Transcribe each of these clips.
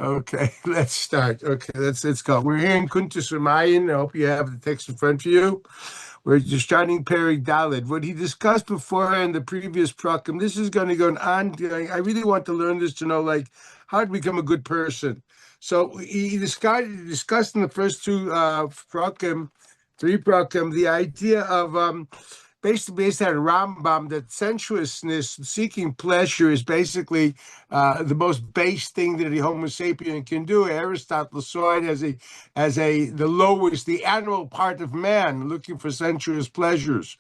Okay, let's start. Okay, let's go. We're here in Kuntres Umaayon. I hope you have the text in front of you. We're just starting Perek Daled. What he discussed before in the previous program, this is going to go on. I really want to learn this to know, like, how to become a good person. So he discussed in the first two program, three program, the idea of basically based on Rambam that sensuousness, seeking pleasure, is basically the most base thing that a Homo sapien can do. Aristotle saw it as the lowest, the animal part of man, looking for sensuous pleasures.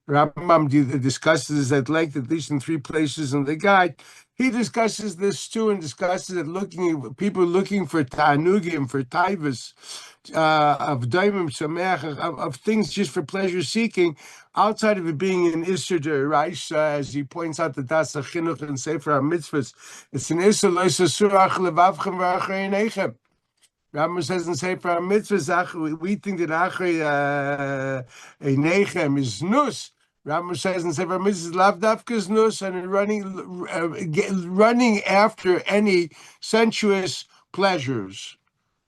Rambam discusses at length, at least in three places in the guide. He discusses this too, and discusses it people looking for tanugim, for taivas, of daimim sameach, of things just for pleasure seeking, outside of it being an Isser D'Oraisa, as he points out the Das HaChinuch and Sefer HaMitzvahs. It's an Isser Loisa Surach Levavchem V'Achrei Einechem. Rambam says in Sefer HaMitzvahs, we think that Achrei Einechem is Nus. Rambam says in Sefer HaMitzvahs, Lav Dafka is Nus, and running after any sensuous pleasures.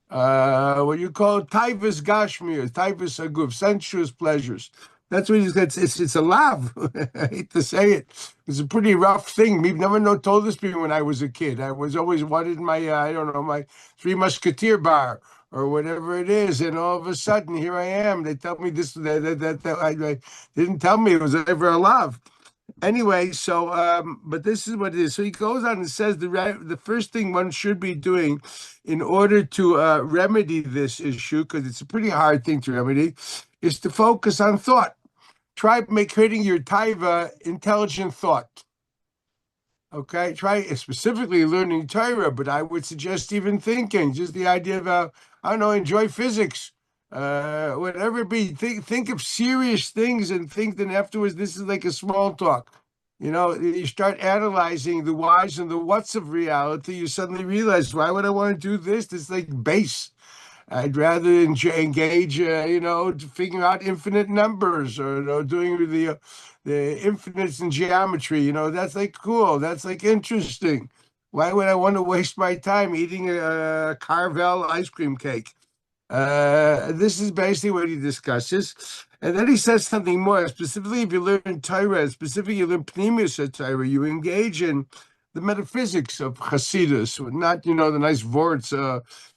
What you call taivas gashmir, taivas aguf, sensuous pleasures. That's what he's. It's a lav. I hate to say it. It's a pretty rough thing. Me never told this to me when I was a kid. I was always wanted my I don't know, my Three Musketeer bar or whatever it is, and all of a sudden here I am. They tell me this that I didn't tell me it was ever a lav. Anyway, so but this is what it is. So he goes on and says the first thing one should be doing in order to remedy this issue, because it's a pretty hard thing to remedy, is to focus on thought. Try creating your taiva intelligent thought. Okay, try specifically learning Torah, but I would suggest even thinking, just the idea of I don't know, enjoy physics. Whatever it be, think of serious things and think that afterwards this is like a small talk. You start analyzing the whys and the whats of reality. You suddenly realize, why would I want to do this? This is like base. I'd rather engage, to figure out infinite numbers, or doing the infinites in geometry. That's like cool. That's like interesting. Why would I want to waste my time eating a Carvel ice cream cake? This is basically what he discusses. And then he says something more. Specifically, if you learn Torah, specifically you learn Pnimius Torah, you engage in the metaphysics of Hasidus, not, the nice vorts.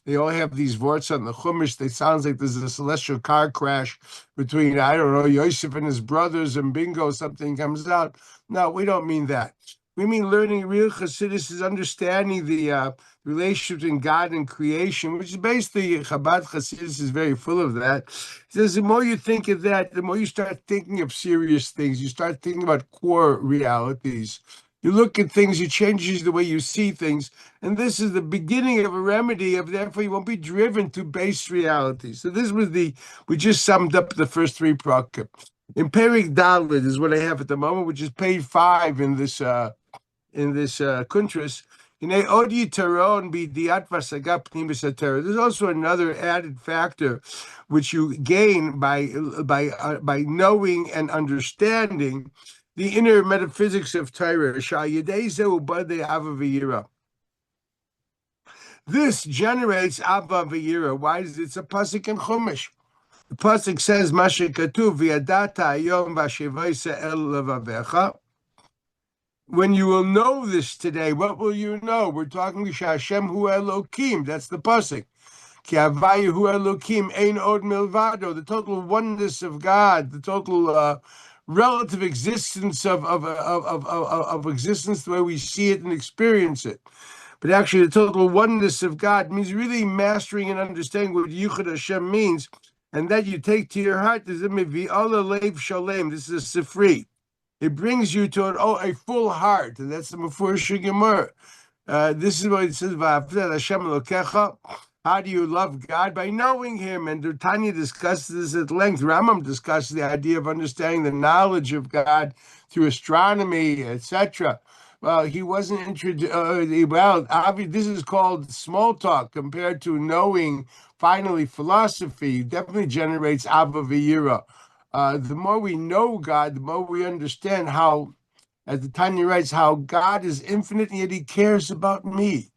They all have these vorts on the Chumash. They sounds like there's a celestial car crash between, I don't know, Yosef and his brothers, and bingo, something comes out. No, we don't mean that. We mean learning real Hasidus is understanding the relationship between God and creation, which is basically Chabad Hasidus is very full of that. He says the more you think of that, the more you start thinking of serious things. You start thinking about core realities. You look at things, it changes the way you see things. And this is the beginning of a remedy of, therefore you won't be driven to base reality. So this was we just summed up the first three prakim. In Perek Daled is what I have at the moment, which is page 5 in this Kuntres. There's also another added factor which you gain by knowing and understanding the inner metaphysics of Torah. This generates Abba V'yira. Why? It's a pasuk in Chumash. The pasuk says, "Mashe katuv v'yadata hayom v'ashevaisa el levavecha." When you will know this today, what will you know? We're talking Hashem hu Elokim. That's the pasuk. Ki havayu hu Elokim ein od milvado. The total oneness of God, the total relative existence of existence, the way we see it and experience it. But actually, the total oneness of God means really mastering and understanding what Yichud Hashem means, and that you take to your heart. This is a Sifri. It brings you to a full heart, and that's the Mefurish Gemara. This is what it says, Hashem Elokecha. How do you love God? By knowing Him. And Tanya discusses this at length. Rambam discusses the idea of understanding the knowledge of God through astronomy, etc. Well, he wasn't introduced. This is called small talk compared to knowing. Finally, philosophy definitely generates Abba V'yira. The more we know God, the more we understand how, as the Tanya writes, how God is infinite and yet He cares about me.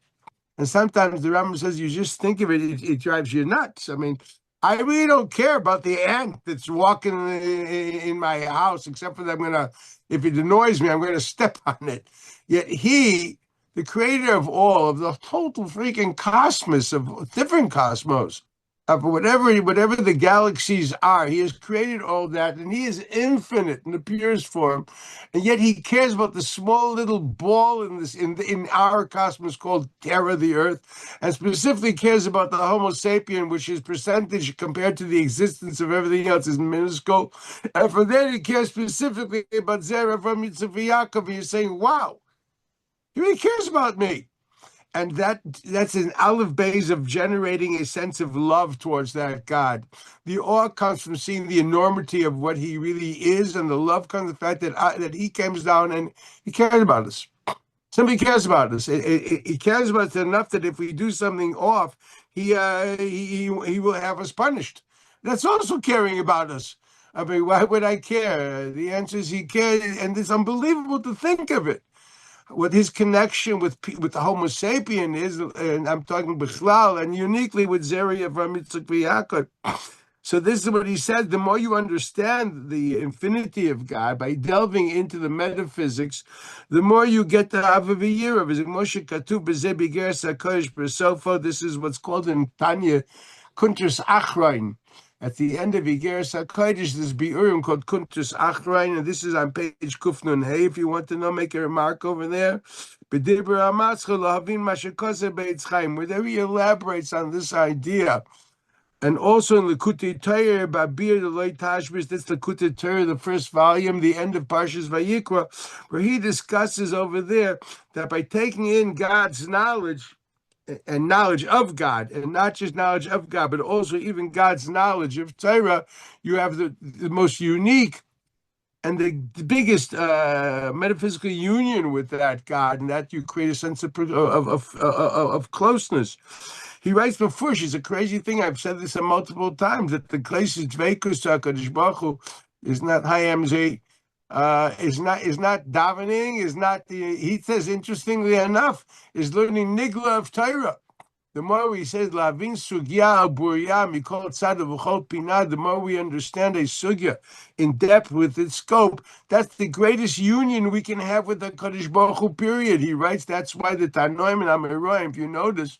And sometimes the Rambam says, you just think of it, it drives you nuts. I mean, I really don't care about the ant that's walking in my house, except for that if it annoys me, I'm going to step on it. Yet he, the creator of all, of the total freaking cosmos, of different cosmos, of whatever the galaxies are, he has created all that, and he is infinite in the purest form, and yet he cares about the small little ball in our cosmos called Terra, the Earth, and specifically cares about the Homo sapien, which is percentage compared to the existence of everything else is minuscule. And from there, he cares specifically about Zerah from Yitzhak Yaakov. And you're saying, wow, he really cares about me. And that's an aleph base of generating a sense of love towards that God. The awe comes from seeing the enormity of what he really is, and the love comes from the fact that he comes down and he cares about us. Somebody cares about us. He cares about us enough that if we do something off, he will have us punished. That's also caring about us. I mean, why would I care? The answer is he cares, and it's unbelievable to think of it. What his connection with the Homo sapien is, and I'm talking Bichlal, and uniquely with Zeri Avram Yitzchak Yaakov. So this is what he said: the more you understand the infinity of God by delving into the metaphysics, the more you get to have a year of it. Moshe Katuv B'zeh B'geres HaKodesh B'Sofo. This is what's called in Tanya Kuntres Achrein. At the end of Igeres HaKodesh, there's Biurim called Kuntres Achrein, and this is on page Kufnun Hey. If you want to know, make a remark over there. Where there he elaborates on this idea. And also in Likutei Torah, Babir Deloy Tashbis, that's Likutei Torah, the first volume, the end of Parshas Vayikra, where he discusses over there that by taking in God's knowledge, and knowledge of God, and not just knowledge of God, but also even God's knowledge of Torah, you have the most unique and the biggest metaphysical union with that God, and that you create a sense of closeness. He writes before, it's a crazy thing. I've said this multiple times that the Kleshis Dveikus HaKadosh Baruch Hu is not Hayamze, is not davening, is not the. He says, interestingly enough, is learning Nigla of Torah. The more he says Lavin Sugya Burya Mikol Tzad V'chol Pinah, the more we understand a sugya in depth with its scope. That's the greatest union we can have with the Kadosh Baruch Hu. Period. He writes. That's why the Tanoim and Amoraim, if you notice,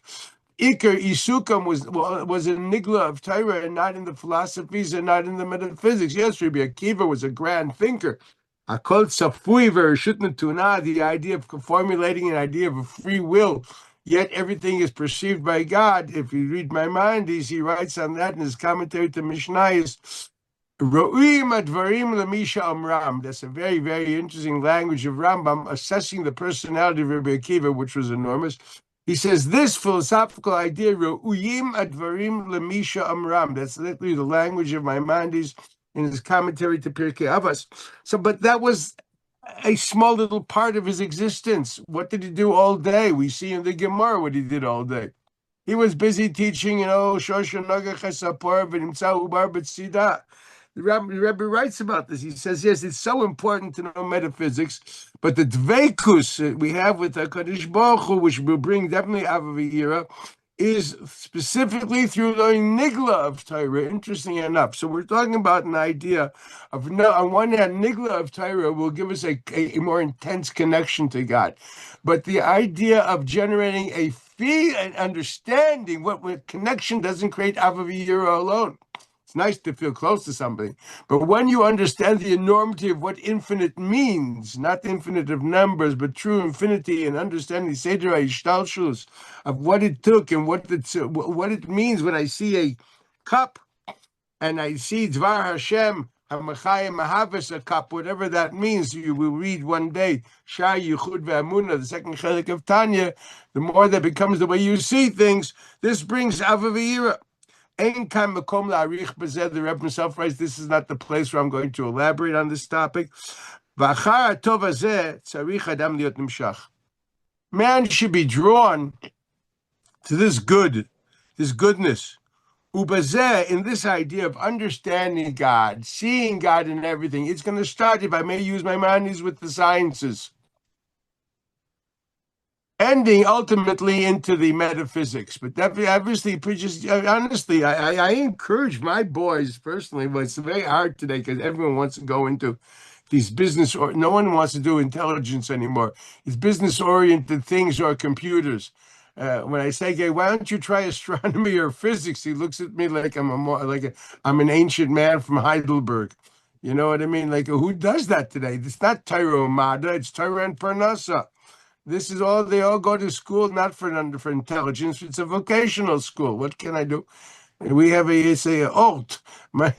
Iker Isukam was a nigla of Torah and not in the philosophies and not in the metaphysics. Yes, Rabbi Akiva was a grand thinker. Akol Tzafui Vereshut Tuna, the idea of formulating an idea of a free will, yet everything is perceived by God. If you read my mind, he writes on that in his commentary to Mishnayos. Ro'im advarim lemisha amram. That's a very, very interesting language of Rambam, assessing the personality of Rabbi Akiva, which was enormous. He says this philosophical idea, Ro'uyim advarim lemisha amram. That's literally the language of Maimonides in his commentary to Pirkei Avos. So, but that was a small little part of his existence. What did he do all day? We see in the Gemara what he did all day. He was busy teaching, Shosha Naga Chesapor V'Nimtza Ubar B'Tzida. The Rebbe writes about this. He says, yes, it's so important to know metaphysics, but the dveikus we have with HaKadosh Baruch Hu, which will bring definitely Avavira, is specifically through learning Nigla of Torah, interesting enough. So we're talking about an idea of, no, on one hand, Nigla of Torah will give us a more intense connection to God. But the idea of generating a feel and understanding what connection doesn't create Avavira alone. It's nice to feel close to somebody. But when you understand the enormity of what infinite means, not the infinite of numbers, but true infinity, and understanding Seder HaIshtalshus of what it took and what it means when I see a cup and I see Dvar Hashem, HaMachayim Mahavis, a cup, whatever that means, you will read one day, Shah Yichud Ve'amunah, the second chelik of Tanya, the more that becomes the way you see things, this brings Avavira. The Rebbe himself writes, this is not the place where I'm going to elaborate on this topic. Man should be drawn to this goodness. In this idea of understanding God, seeing God in everything. It's going to start, if I may use my mind, with the sciences. ending ultimately into the metaphysics. But that obviously, just honestly, I encourage my boys personally. But it's very hard today because everyone wants to go into these business, or no one wants to do intelligence anymore. It's business oriented things or computers. When I say, "Gay, why don't you try astronomy or physics?" He looks at me like I'm an ancient man from Heidelberg. You know what I mean? Like, who does that today? It's not Torah Umada, it's Torah and Parnasa. This is all, they all go to school, not for intelligence. It's a vocational school. What can I do? We have a alt.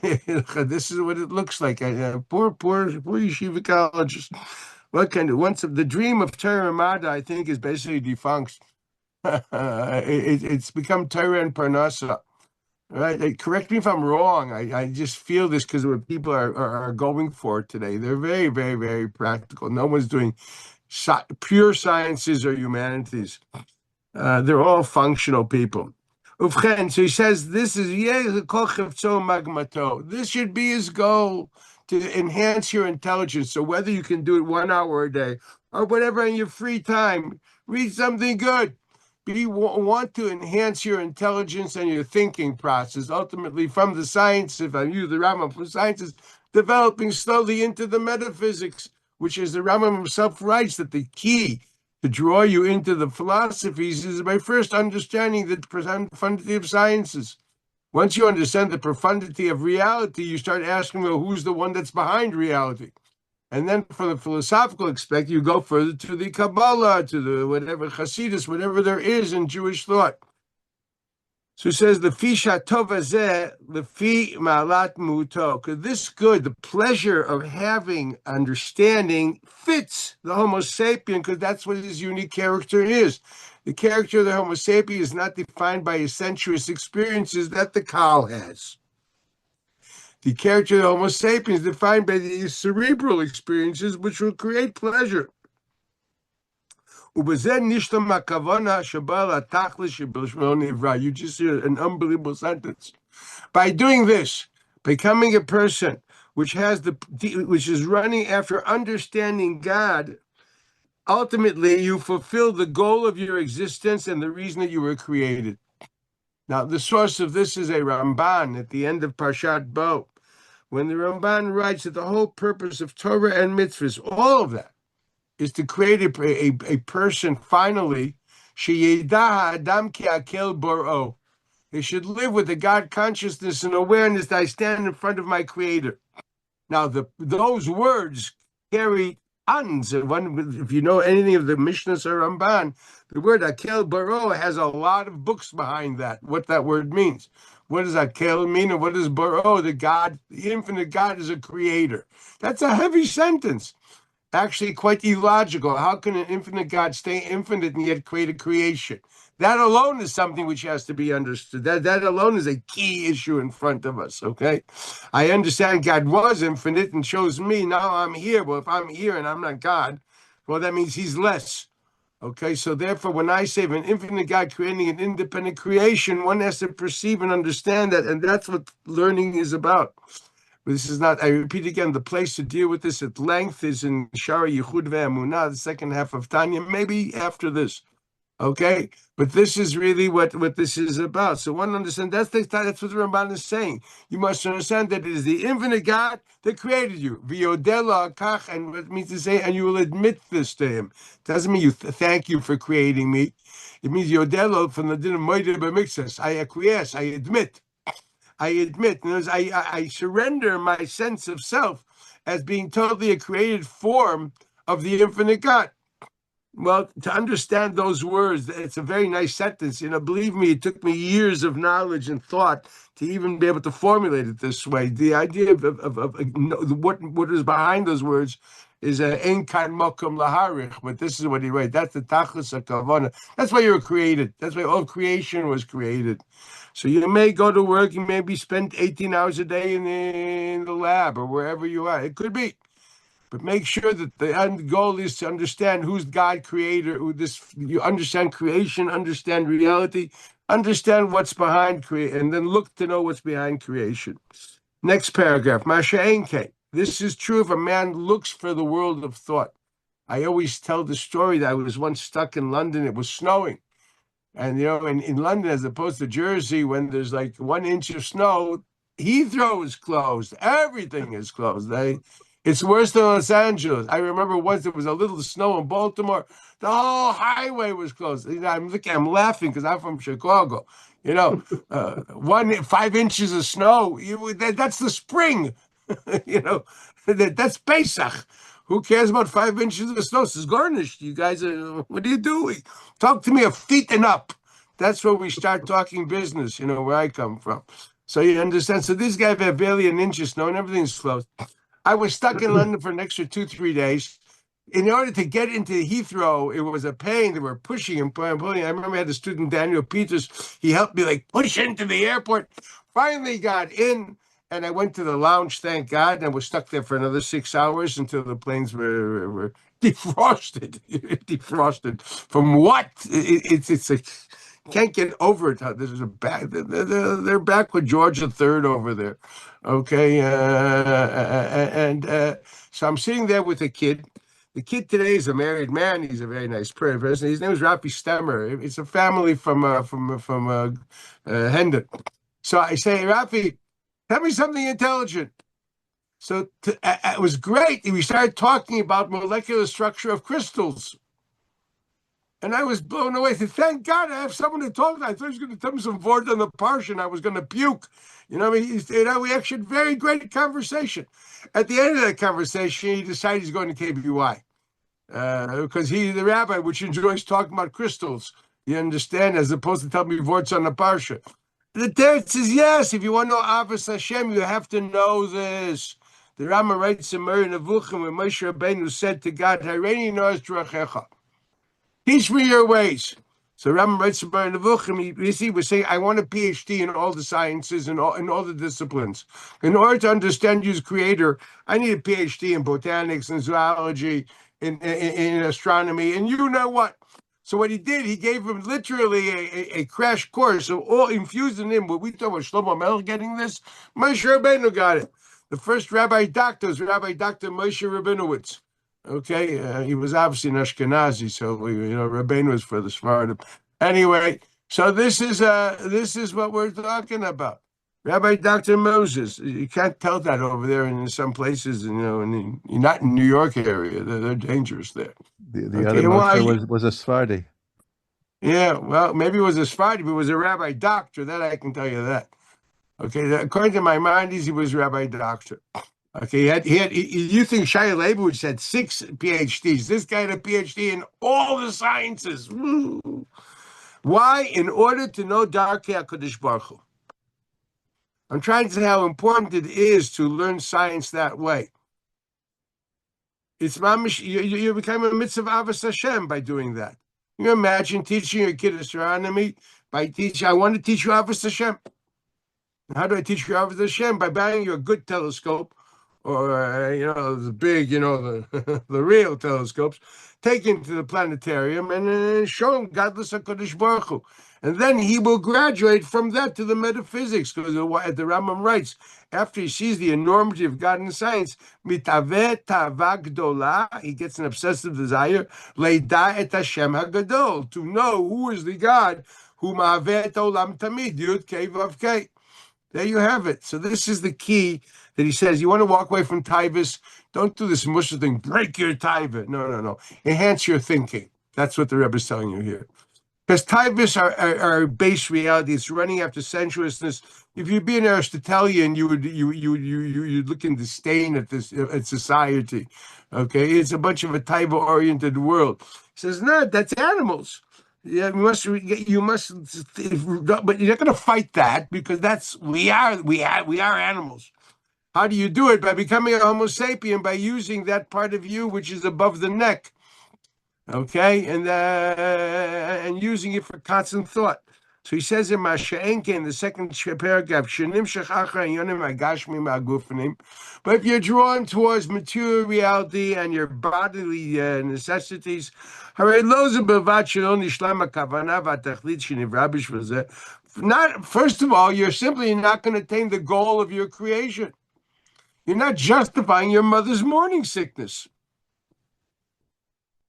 This is what it looks like. Poor yeshiva colleges. What kind of, once the dream of Torah Mada, I think, is basically defunct. It's become Torah and Parnasa. Right? Correct me if I'm wrong. I just feel this because what people are going for today. They're very, very, very practical. No one's doing pure sciences or humanities. They're all functional people. So he says this is magmato. This should be his goal, to enhance your intelligence. So whether you can do it 1 hour a day or whatever in your free time, read something good. Want to enhance your intelligence and your thinking process, ultimately from the science, if I use the Rambam from sciences, developing slowly into the metaphysics, which is the Rambam himself writes that the key to draw you into the philosophies is by first understanding the profundity of sciences. Once you understand the profundity of reality, you start asking, well, who's the one that's behind reality? And then for the philosophical aspect, you go further to the Kabbalah, to the whatever Hasidus, whatever there is in Jewish thought. So it says, the fisha tovazeh, the fi malat muto. Because this good, the pleasure of having understanding, fits the Homo sapien, because that's what his unique character is. The character of the Homo sapien is not defined by his sensuous experiences that the cow has. The character of the Homo sapiens is defined by these cerebral experiences, which will create pleasure. You just hear an unbelievable sentence. By doing this, becoming a person which is running after understanding God, ultimately you fulfill the goal of your existence and the reason that you were created. Now, the source of this is a Ramban at the end of Parshat Bo, when the Ramban writes that the whole purpose of Torah and mitzvahs, all of that, is to create a person, finally, sheyeda adam ki akel boro. They should live with the God consciousness and awareness that I stand in front of my Creator. Now, those words carry tons. If you know anything of the Mishnahs or Ramban, the word akel boro has a lot of books behind that, what that word means. What does akel mean, and what is boro? The infinite God is a creator. That's a heavy sentence. Actually, quite illogical. How can an infinite God stay infinite and yet create a creation? That alone is something which has to be understood. That alone is a key issue in front of us, okay? I understand God was infinite and chose me. Now I'm here. Well, if I'm here and I'm not God, well, that means he's less. Okay, so therefore, when I say of an infinite God creating an independent creation, one has to perceive and understand that, and that's what learning is about. This is not, I repeat again, the place to deal with this at length is in Shara Yichud Ve'emunah, the second half of Tanya, maybe after this. Okay, but this is really what this is about. So one understands that's what the Ramban is saying. You must understand that it is the infinite God that created you. V'yodela kach, and what it means to say, and you will admit this to him. It doesn't mean you thank you for creating me. It means yodelo from the din of moed b'mixas. I acquiesce. I admit. I surrender my sense of self as being totally a created form of the infinite God. Well, to understand those words, it's a very nice sentence. Believe me, it took me years of knowledge and thought to even be able to formulate it this way. The idea of what is behind those words is ein kan mokum laharich, but this is what he writes. That's the tachlis hakavana. That's why you were created. That's why all creation was created. So you may go to work, you maybe spend 18 hours a day in the lab or wherever you are. It could be. But make sure that the end goal is to understand who's God creator, you understand creation, understand reality, understand what's behind creation, and then look to know what's behind creation. Next paragraph, Masha'enke. This is true if a man looks for the world of thought. I always tell the story that I was once stuck in London. It was snowing. And in London, as opposed to Jersey, when there's like 1 inch of snow, Heathrow is closed. Everything is closed. It's worse than Los Angeles. I remember once there was a little snow in Baltimore. The whole highway was closed. I'm laughing because I'm from Chicago. You know, 5 inches of snow. That's the spring. you know, that's Pesach. Who cares about 5 inches of snow? It's garnished. You guys what are you doing? Talk to me of feet and up. That's where we start talking business, where I come from. So you understand? So this guy had barely an inch of snow and everything's closed. I was stuck in London for an extra 2, 3 days. In order to get into Heathrow, it was a pain. They were pushing and pulling. I remember I had a student, Daniel Peters. He helped me like push into the airport. Finally got in, and I went to the lounge, thank God, and was stuck there for another 6 hours until the planes were defrosted. Defrosted from what? It's a can't get over it. This is a bad. They're back with George III over there. Okay, and so I'm sitting there with a kid. The kid today is a married man. He's a very nice person. His name is Rafi Stemmer. It's a family from Hendon. So I say, Rafi, tell me something intelligent. So it was great. We started talking about molecular structure of crystals. And I was blown away. I said, thank God I have someone to talk to. I thought he was going to tell me some word on the parsha. I was going to puke. We actually had very great conversation. At the end of that conversation, he decided he's going to KBY. Because he's the rabbi, which enjoys talking about crystals. You understand? As opposed to telling me words on the parsha. The text says, yes, if you want to know Avos Hashem, you have to know this. The Rama writes in Mori Nevuchim, when Moshe Rabbeinu said to God, Hareini noas drachecha. Teach me your ways. So Rambam writes about Nevuchim. He was saying, I want a PhD in all the sciences and all the disciplines. In order to understand you as creator, I need a PhD in botanics and zoology, in astronomy, and you know what? So what he did, he gave him literally a crash course of all infused in him. What we talk about Shlomo Melech getting this, Moshe Rabbeinu got it. The first rabbi doctor was Rabbi Dr. Moshe Rabinowitz. Okay, he was obviously an Ashkenazi, so Rabbeinu was for the Sephardim. Anyway, so this is what we're talking about. Rabbi Dr. Moses. You can't tell that over there in some places, and you're not in New York area. They're dangerous there. The other Moshe was a Sephardi. Yeah, well, maybe it was a Sephardi, but it was a rabbi doctor. That I can tell you that. Okay, according to my mind, he was a rabbi doctor. Okay, you think Shia Leibowitz had 6 PhDs. This guy had a PhD in all the sciences. Woo. Why? In order to know Darkei HaKadosh Baruch Hu. I'm trying to say how important it is to learn science that way. It's mamish, you become a mitzvah Avos Hashem by doing that. You imagine teaching your kid astronomy by teaching, I want to teach you Avos Hashem. How do I teach you Avos Hashem? By buying you a good telescope, or the big, the real telescopes, take him to the planetarium and show him Godless HaKadosh Baruch Hu. And then he will graduate from that to the metaphysics, because the Rambam writes, after he sees the enormity of God and science, mitaveh tava gdola, he gets an obsessive desire, leida et Hashem hagadol, to know who is the God who ma'aveh et olam tamid, yud kei vav kei. There you have it. So this is the key that he says, you want to walk away from Taivas, don't do this Muslim thing, break your Taiva. No. Enhance your thinking. That's what the Rebbe is telling you here. Because Taivas are base reality. It's running after sensuousness. If you'd be an Aristotelian, you'd look in disdain at society. Okay, it's a bunch of a Taiva-oriented world. He says, no, that's animals. Yeah, you must, but you're not going to fight that, because we are animals. How do you do it? By becoming a Homo sapien, by using that part of you which is above the neck. Okay, and using it for constant thought. So he says in Masha'enke, in the second paragraph, but if you're drawn towards material reality and your bodily necessities, not, first of all, you're simply not going to attain the goal of your creation. You're not justifying your mother's morning sickness.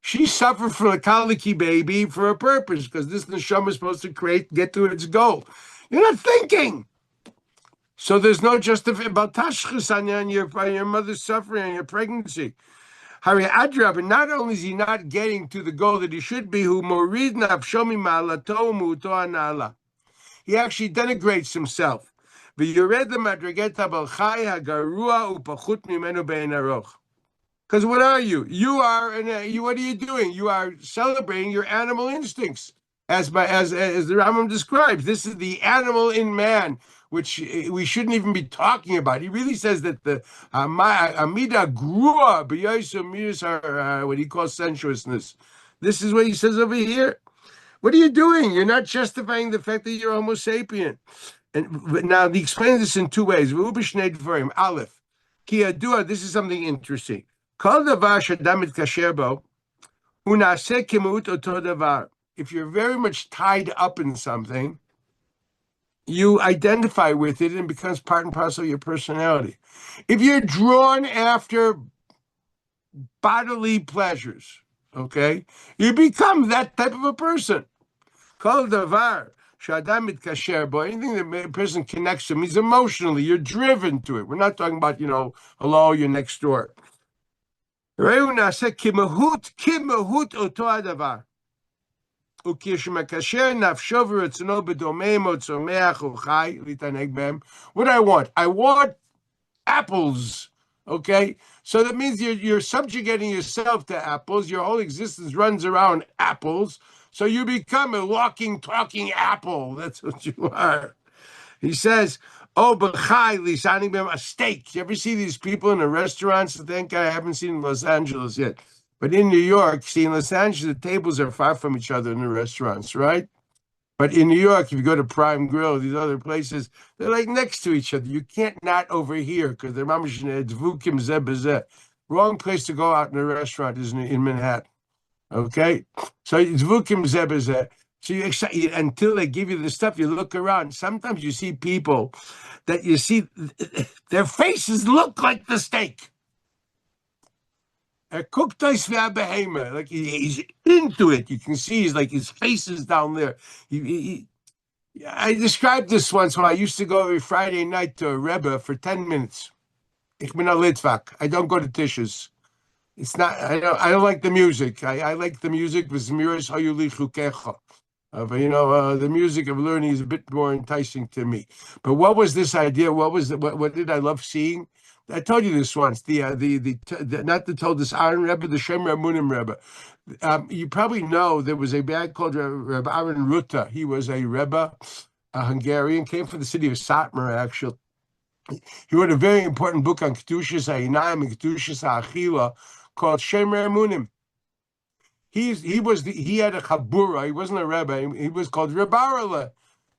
She suffered from a colicky baby for a purpose, because this neshama is supposed to get to its goal. You're not thinking. So there's no justification about tashchis on your mother's suffering and your pregnancy. Hari Adrab, and not only is he not getting to the goal that he should be, who morid nafshomi ma'alato muto anala. He actually denigrates himself. V'yored l'madregeta balchai hagarua upachut mimenu bein aroch. Because what are you? You are, what are you doing? You are celebrating your animal instincts, as the Rambam describes. This is the animal in man, which we shouldn't even be talking about. He really says that the amida grua b'yosem are what he calls sensuousness. This is what he says over here. What are you doing? You're not justifying the fact that you're Homo sapien. And now he explains this in two ways. Aleph, ki adua. This is something interesting. If you're very much tied up in something, you identify with it and it becomes part and parcel of your personality. If you're drawn after bodily pleasures, okay, you become that type of a person. Anything that a person connects to means emotionally, you're driven to it. We're not talking about, hello, you're next door. What I want? I want apples. Okay? So that means you're subjugating yourself to apples. Your whole existence runs around apples. So you become a walking, talking apple. That's what you are. He says, oh, a steak. You ever see these people in the restaurants? Thank God I haven't seen in Los Angeles yet. But in New York, see, in Los Angeles, the tables are far from each other in the restaurants, right? But in New York, if you go to Prime Grill, these other places, they're like next to each other. You can't not overhear because they're dvukim zeh b'zeh. Wrong place to go out in a restaurant is in Manhattan. Okay? So dvukim zeh b'zeh. So until they give you the stuff, you look around. Sometimes you see people that you see, their faces look like the steak. Like he's into it. You can see his face is down there. I described this once when I used to go every Friday night to a Rebbe for 10 minutes. Ich bin a Litvak. I don't go to tishes. It's not. I don't like the music. I like the music with Zmiris Hayuli Chukecha. The music of learning is a bit more enticing to me. But what was this idea? What did I love seeing? I told you this once. Not to told this Aaron Rebbe, the Shem Ramunim Rebbe. You probably know there was a guy called Rebbe Aaron Ruta. He was a Rebbe, a Hungarian, came from the city of Satmar, actually. He wrote a very important book on Kedushas HaInayim and Kedushas HaAchila called Shem Ramunim. He had a chabura. He wasn't a rebbe. He was called Reb Arla.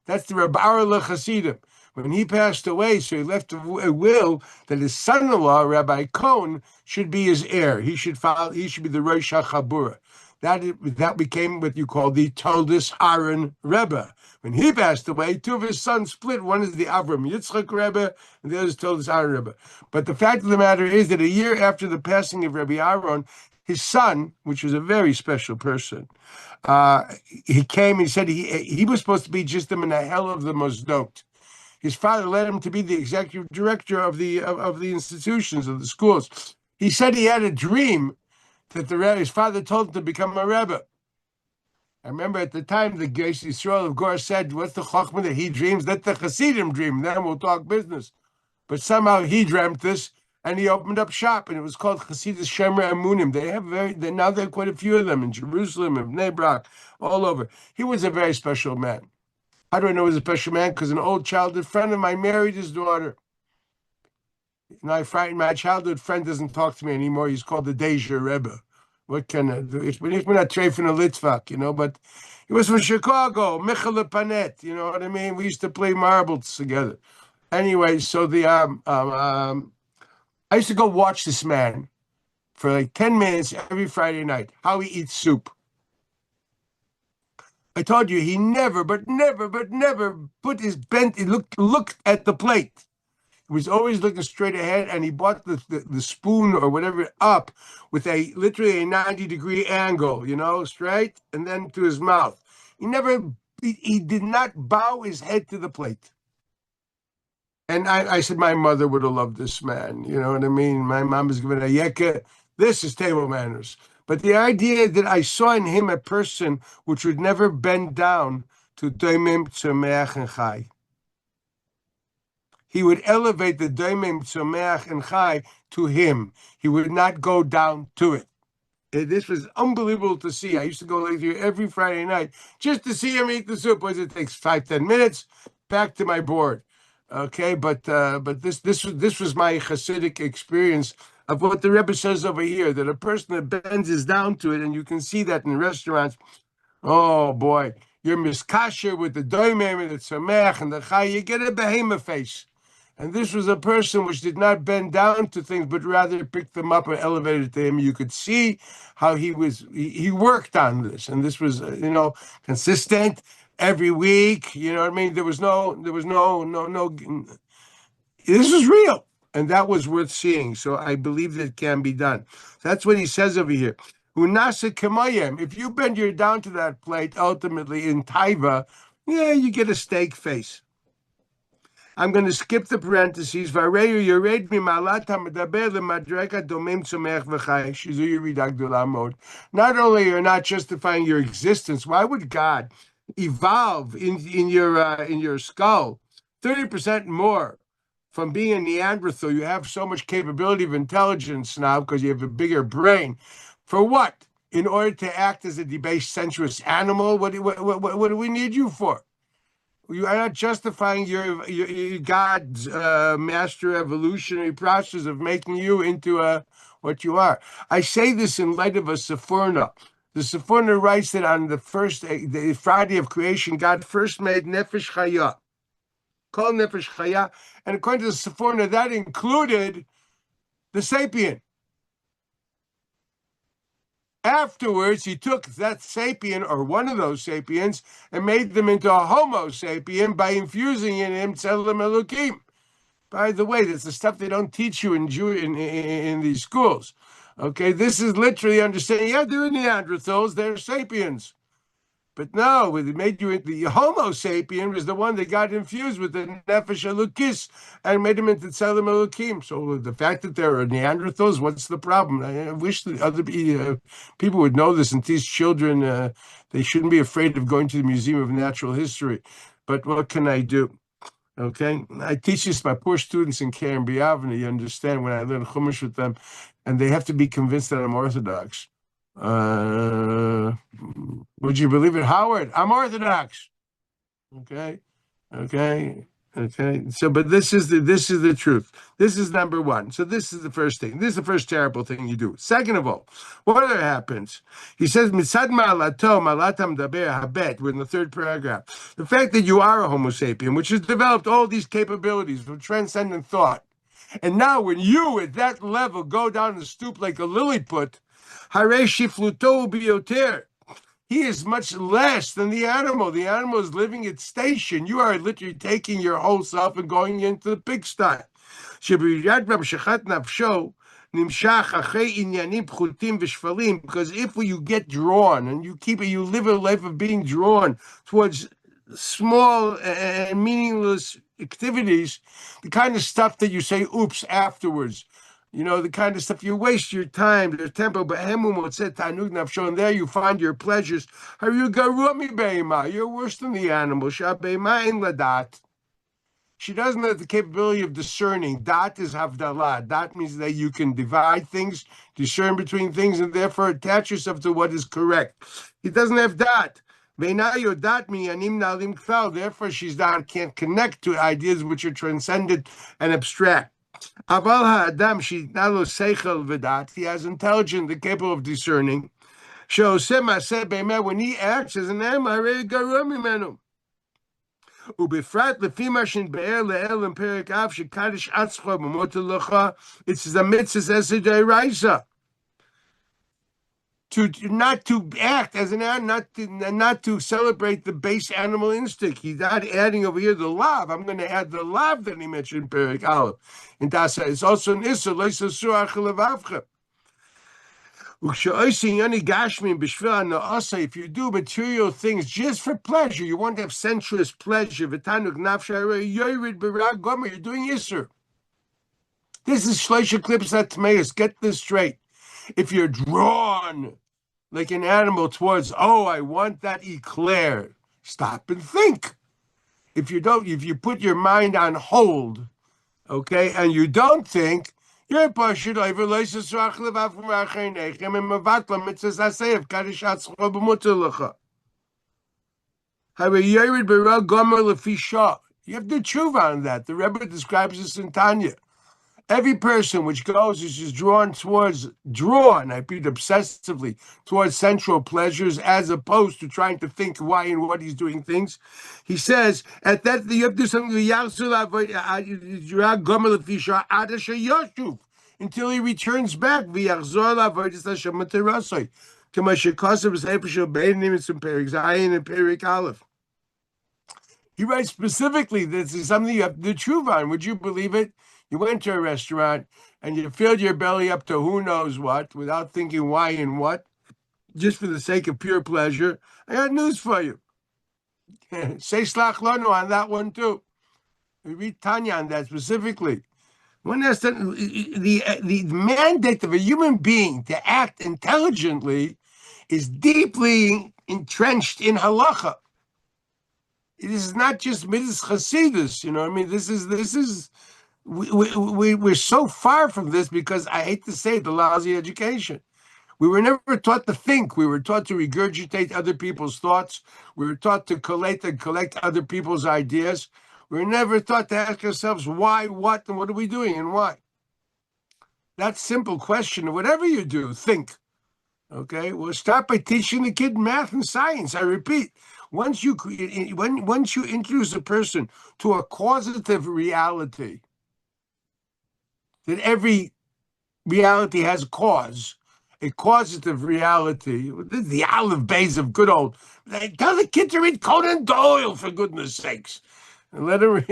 That's the Reb Arla Hasidim. When he passed away, so he left a will that his son-in-law, Rabbi Cohn, should be his heir. He should be the Rosh HaChabura. That became what you call the Toldus Aaron Rebbe. When he passed away, two of his sons split. One is the Avram Yitzchak Rebbe, and the other is Toldus Aaron Rebbe. But the fact of the matter is that a year after the passing of Rabbi Aaron, his son, which was a very special person, he came. He said he was supposed to be just the Menahel of the Mosdot. His father led him to be the executive director of the institutions, of the schools. He said he had a dream that his father told him to become a rebbe. I remember at the time the Geis Yisrael of Gor said, "What's the chachma that he dreams? Let the Hasidim dream. Then we'll talk business." But somehow he dreamt this, and he opened up shop, and it was called Chasidus Shemer Amunim. Now there are quite a few of them in Jerusalem, in Bnei Brak, all over. He was a very special man. How do I know he was a special man? Because an old childhood friend of mine married his daughter. My childhood friend doesn't talk to me anymore. He's called the Deja Rebbe. What can I do? Ich bin not treffen a Litvak, but he was from Chicago, Michel Panet, you know what I mean? We used to play marbles together. Anyway, so I used to go watch this man for like 10 minutes every Friday night, how he eats soup. I told you he never put his he looked at the plate. He was always looking straight ahead, and he brought the spoon or whatever up with literally a 90-degree angle, straight, and then to his mouth. He did not bow his head to the plate. And I said, my mother would have loved this man. You know what I mean? My mom was given a yeka. This is table manners. But the idea that I saw in him a person which would never bend down to doimim, tzomeach, and chai. He would elevate the doimim, tzomeach, and chai to him. He would not go down to it. This was unbelievable to see. I used to go like here every Friday night just to see him eat the soup. It takes 5-10 minutes, back to my board. Okay, but this was my Hasidic experience of what the Rebbe says over here, that a person that bends is down to it, and you can see that in restaurants. Oh boy, you're miskasher with the doimim and the tzomech and the chai, you get a behemoth face. And this was a person which did not bend down to things, but rather picked them up and elevated to him. You could see how he worked on this, and this was consistent every week. You know what I mean? There was no. This was real, and that was worth seeing. So I believe that it can be done. That's what he says over here. Unasa kamayim. If you bend your down to that plate, ultimately in taiva, you get a steak face. I'm going to skip the parentheses. Not only you're not justifying your existence, why would God evolve in your skull 30% more from being a Neanderthal? You have so much capability of intelligence now because you have a bigger brain. For what? In order to act as a debased, sensuous animal? What do we need you for? You are not justifying your God's master evolutionary process of making you into what you are. I say this in light of a Sephorna. The Sephorna writes that on the Friday of creation, God first made Nefesh Chaya, called Nefesh Chaya, and according to the Sephorna, that included the sapien. Afterwards, he took that sapien, or one of those sapiens, and made them into a Homo sapien by infusing in him Tzelem Elokim. By the way, that's the stuff they don't teach you in these schools. Okay, this is literally understanding. Yeah, they're Neanderthals, they're sapiens. But no, it made you the Homo sapien was the one that got infused with the Nefesh Elokis and made him into Tzelem Elokim. So the fact that there are Neanderthals, what's the problem? I wish that other people would know this and teach children. They shouldn't be afraid of going to the Museum of Natural History. But what can I do? Okay, I teach this to my poor students in Karen Biavna. You understand, when I learn Chumash with them, and they have to be convinced that I'm Orthodox. Would you believe it, Howard? I'm Orthodox. Okay. So, but this is the truth. This is number one. So this is the first thing. This is the first terrible thing you do. Second of all, what other happens? He says, "Mitzad ma'alato malatam daber habet." We're in the third paragraph. The fact that you are a Homo sapien, which has developed all these capabilities of transcendent thought, and now when you at that level go down and stoop like a Lilliput, Hare shifluto bioter. He is much less than the animal. The animal is living its station. You are literally taking your whole self and going into the pigsty. Because if you get drawn and you live a life of being drawn towards small and meaningless activities, the kind of stuff that you say oops afterwards, the kind of stuff you waste your time, their tempo, and there you find your pleasures. You're worse than the animal. She doesn't have the capability of discerning. Dat is havdalah. Dat means that you can divide things, discern between things, and therefore attach yourself to what is correct. He doesn't have dat. Therefore, she's not can't connect to ideas which are transcendent and abstract. Aval ha'adam she'itna lo seichel v'dat. He has intelligence, and capable of discerning. She'oseh ma'aseh be'emeh. When he acts as an animal, harei garua mimenu. Ubefrat lefi ma shenbe'er le'el in perek av shekadish atzcho b'mot lecha. It's the mitzvah esed deraisa to not to act as an animal, not to celebrate the base animal instinct. He's not adding over here the lav. I'm going to add the lav that he mentioned in Perik Aleph. And that's it's also an issa loisa suach levavcha. If you do material things just for pleasure, you want to have sensuous pleasure. You're doing isser. This is shleisha clips at Timaeus. Get this straight. If you're drawn like an animal towards, oh, I want that eclair, stop and think. If you put your mind on hold, okay, and you don't think, you're pashut over loisus rach levav rachinechem and mevatla mitzvahs asev kadishat schol b'mutzah lecha. You have to tshuva on that. The Rebbe describes this in Tanya. Every person which goes is just drawn, I repeat, obsessively towards sensual pleasures as opposed to trying to think why and what he's doing things. He says, at that, you have to do something until he returns back. He writes specifically, this is something you have to do tshuva on. Would you believe it? You went to a restaurant and you filled your belly up to who knows what without thinking why and what, just for the sake of pure pleasure. I got news for you. Say slach lanu on that one too. We read Tanya on that specifically. One has to, the mandate of a human being to act intelligently is deeply entrenched in halacha. This is not just midas chasidus, you know what I mean? This is we're so far from this because I hate to say it, the lousy education. We were never taught to think. We were taught to regurgitate other people's thoughts. We were taught to collect other people's ideas. We were never taught to ask ourselves why, what, and what are we doing and why. That simple question, whatever you do, think. Okay, we'll start by teaching the kid math and science. I repeat, once you introduce a person to a causative reality, that every reality has a cause, a causative reality, the olive bays of good old. Tell the kid to read Conan Doyle, for goodness sakes. And let him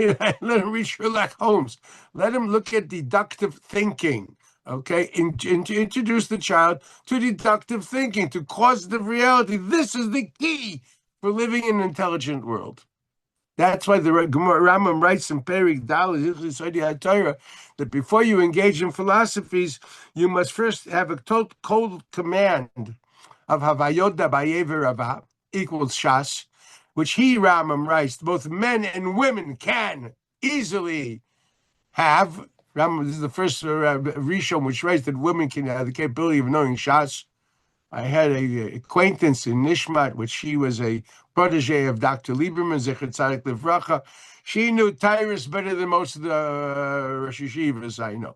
read Sherlock Holmes. Let him look at deductive thinking. Okay, to introduce the child to deductive thinking, to causative reality. This is the key for living in an intelligent world. That's why the Rambam writes in Perik Dalet that before you engage in philosophies, you must first have a cold command of Havayot Dabayever Rava equals Shas, which Rambam writes, both men and women can easily have. Rambam, this is the first Rishon which writes that women can have the capability of knowing Shas. I had an acquaintance in Nishmat, which she was a protege of Dr. Lieberman, Zecher Tzadik Livracha. She knew Tyrus better than most of the Rosh Yeshivas I know.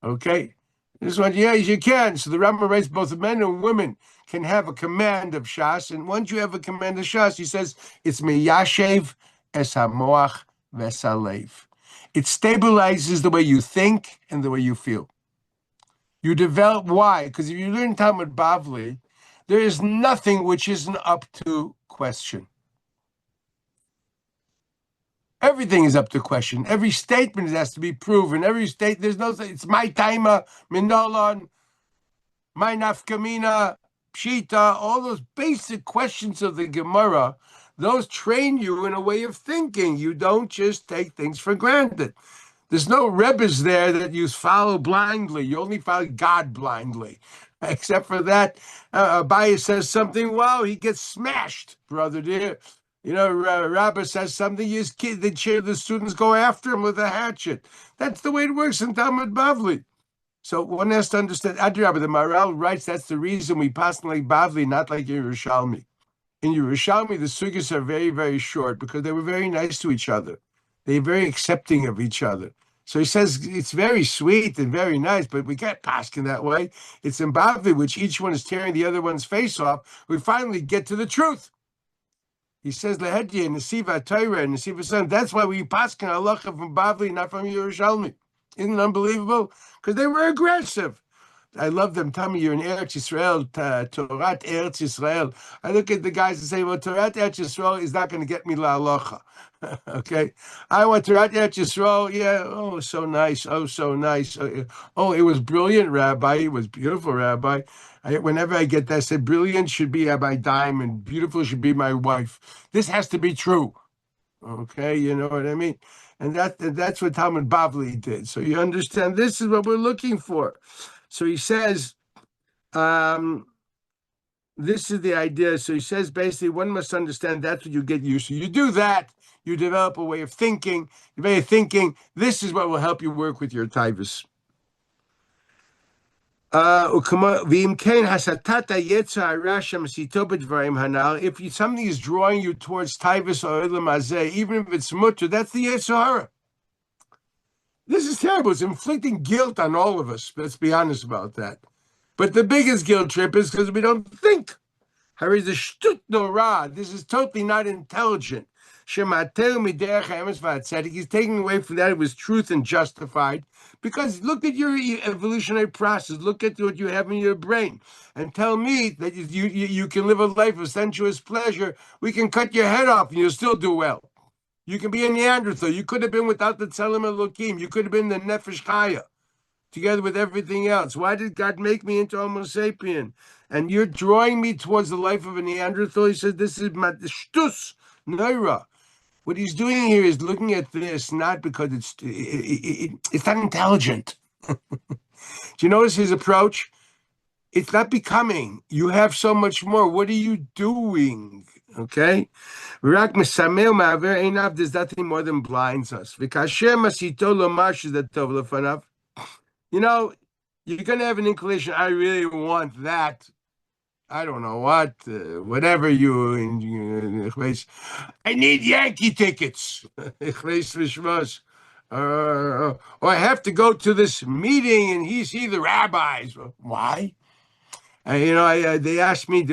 Okay? This one, yes, you can. So the Rambam writes both men and women can have a command of Shas. And once you have a command of Shas, he says, it's meyashev es hamoach ves halev. It stabilizes the way you think and the way you feel. You develop, why? Because if you learn Talmud Bavli, there is nothing which isn't up to question. Everything is up to question. Every statement has to be proven. There's no, it's my taima, minolon, my nafkamina, pshita, all those basic questions of the Gemara, those train you in a way of thinking. You don't just take things for granted. There's no Rebbes there that you follow blindly. You only follow God blindly. Except for that, Abaye says something, wow, he gets smashed, brother dear. You know, Rabbi says something, the students go after him with a hatchet. That's the way it works in Talmud Bavli. So one has to understand, Adrabah, the Maral writes, that's the reason we pass like Bavli, not like Yerushalmi. In Yerushalmi, the sugis are very, very short because they were very nice to each other. They're very accepting of each other. So he says it's very sweet and very nice, but we can't pass in that way. It's in Bavli, which each one is tearing the other one's face off. We finally get to the truth. He says Lehedye and Nesiva Torah and Nesiva Son. That's why we pass in halacha from Bavli, not from Yerushalmi. Isn't it unbelievable? Because they were aggressive. I love them. Tell me you're in Eretz Yisrael, Torah Eretz Yisrael. I look at the guys and say, well, Torah Eretz Yisrael is not going to get me la halacha. Okay, I want Torah Eretz Yisrael. Yeah, oh, so nice. Oh, so nice. Oh, it was brilliant, Rabbi. It was beautiful, Rabbi. Whenever I get that, I say, brilliant should be Rabbi Diamond. Beautiful should be my wife. This has to be true. Okay, you know what I mean? And that's what Talmud Bavli did. So you understand this is what we're looking for. So he says, this is the idea. So he says basically one must understand that's what you get used to. You do that, you develop a way of thinking. Your way of thinking, this is what will help you work with your taivas. If something is drawing you towards taivas or olam hazeh, even if it's mutter, that's the yetzer hara. This is terrible. It's inflicting guilt on all of us. Let's be honest about that. But the biggest guilt trip is because we don't think. This is totally not intelligent. He's taking away from that it was truth and justified. Because look at your evolutionary process. Look at what you have in your brain. And tell me that you can live a life of sensuous pleasure. We can cut your head off and you'll still do well. You can be a Neanderthal. You could have been without the Tzelem Elokim. You could have been the Nefesh Chaya, together with everything else. Why did God make me into Homo sapien? And you're drawing me towards the life of a Neanderthal. He says, this is shtus neira. What he's doing here is looking at this not because it's not intelligent. Do you notice his approach? It's not becoming. You have so much more. What are you doing? Okay? There's nothing more than blinds us. You know, you're going to have an inclination, I really want that. I don't know what, whatever I need Yankee tickets. Or I have to go to this meeting and see the rabbis. Why? They asked me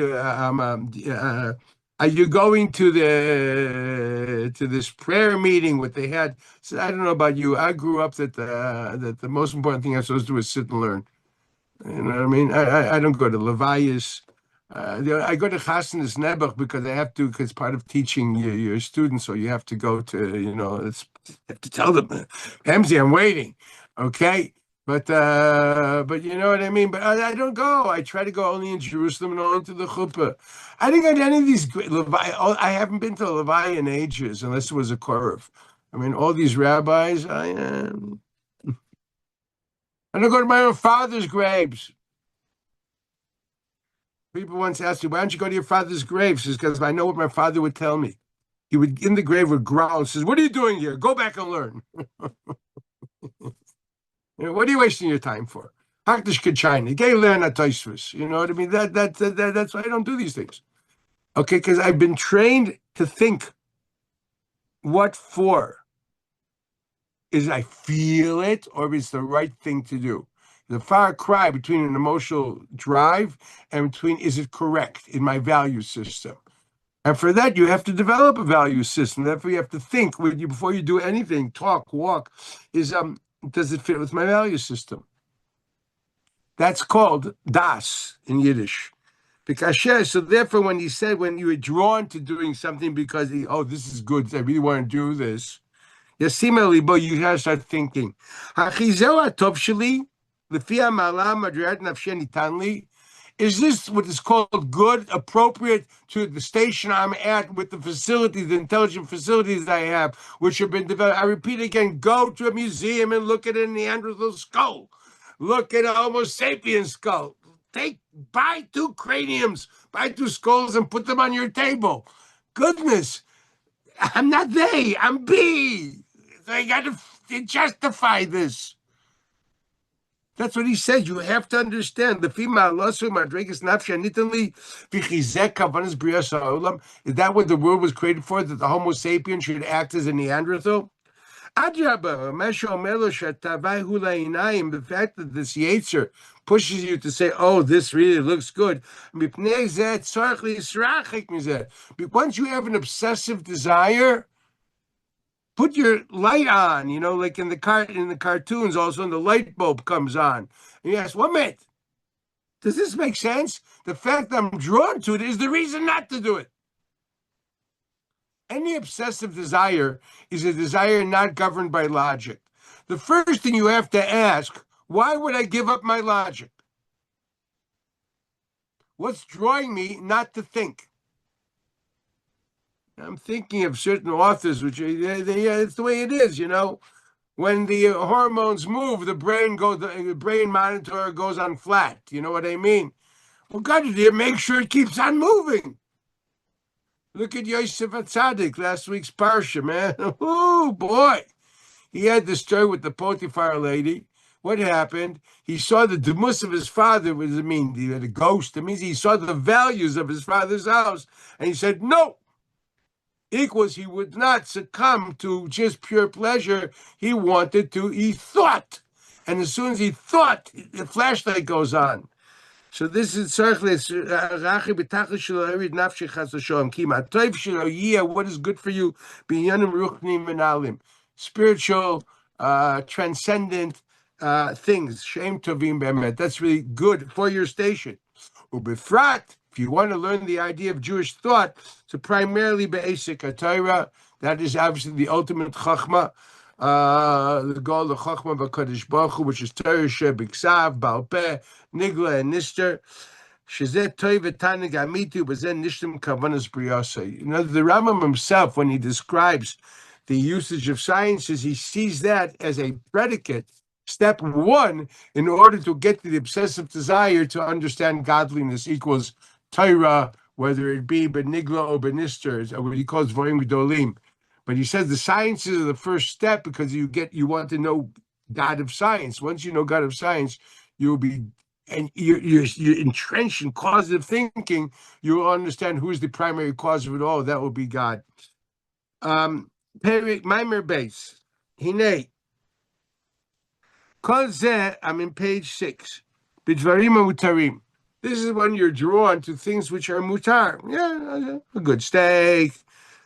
are you going to this prayer meeting? What they had? So I don't know about you. I grew up that the most important thing I'm supposed to do is sit and learn. You know what I mean? I don't go to Levias. I go to Chasnas Nebuch because I have to, because part of teaching your students, so you have to go to, you have to tell them, Emzi, I'm waiting, okay? But you know what I mean? But I don't go. I try to go only in Jerusalem and only to the chuppah. I didn't go to any of these Levi. I haven't been to Levi in ages, unless it was a Korev. I mean, all these rabbis, I don't go to my own father's graves. People once asked me, why don't you go to your father's grave? Says, because I know what my father would tell me. He would, in the grave, would growl, says, what are you doing here? Go back and learn. What are you wasting your time for? Hakdish Kachina, gay learn at Taisvis. You know what I mean? That's why I don't do these things. Okay, because I've been trained to think what for. Is I feel it or is the right thing to do? The far cry between an emotional drive and between is it correct in my value system? And for that, you have to develop a value system. Therefore, you have to think before you do anything, talk, walk, does it fit with my value system? That's called das in Yiddish. Because so therefore, when you were drawn to doing something because this is good, I really want to do this. Similarly, but you gotta start thinking. Is this what is called good, appropriate to the station I'm at with the facilities, the intelligent facilities I have, which have been developed? I repeat again, go to a museum and look at a Neanderthal skull. Look at a Homo sapien skull. Buy 2 craniums, buy 2 skulls and put them on your table. Goodness, I'm not they, I'm B. So I got to justify this. That's what he said. You have to understand. The female lasu madregas nafsha nitanli v'chizek kavanas brias ha'olam. Is that what the world was created for? That the Homo sapien should act as a Neanderthal? Adraba, mesho melo shatavai hulainayim. The fact that this yetzer pushes you to say, "Oh, this really looks good." Once you have an obsessive desire, put your light on, like in the cartoons, also, and the light bulb comes on. And you ask, what minute? Does this make sense? The fact that I'm drawn to it is the reason not to do it. Any obsessive desire is a desire not governed by logic. The first thing you have to ask, why would I give up my logic? What's drawing me not to think? I'm thinking of certain authors, which it's the way it is, you know. When the hormones move, the brain monitor goes on flat. You know what I mean? Well, God, make sure it keeps on moving. Look at Yosef Atzadik, last week's parsha, man. Oh boy, he had the story with the Potiphar lady. What happened? He saw the demus of his father. What does it mean? The ghost. It means he saw the values of his father's house, and he said, "No." Equals he would not succumb to just pure pleasure. He wanted to. He thought, and as soon as he thought, the flashlight goes on. So this is what is good for you? Spiritual, transcendent things. Shem tovim be'emet. That's really good for your station. Ubefrat, if you want to learn the idea of Jewish thought, so primarily be'esek HaTorah, that is obviously the ultimate chachma, the goal of chachma b'kadosh baruch Hu, which is Torah she'biksav, Baal Peh, Nigla, and Nister. Shezeh toiv v'taneg amitu, b'zeh nishtem kavanas briyasei. You know, the Rambam himself, when he describes the usage of sciences, he sees that as a predicate. Step one, in order to get to the obsessive desire to understand godliness equals Torah, whether it be benigla or benister, or what he calls voim gedolim. But he says the sciences are the first step because you want to know God of science. Once you know God of science, you'll be, and you're entrenched in causative thinking. You will understand who is the primary cause of it all. That will be God. Mimer base. Hine. I'm in page 6. Bidvarim mutarim. This is when you're drawn to things which are mutar. Yeah, a good steak.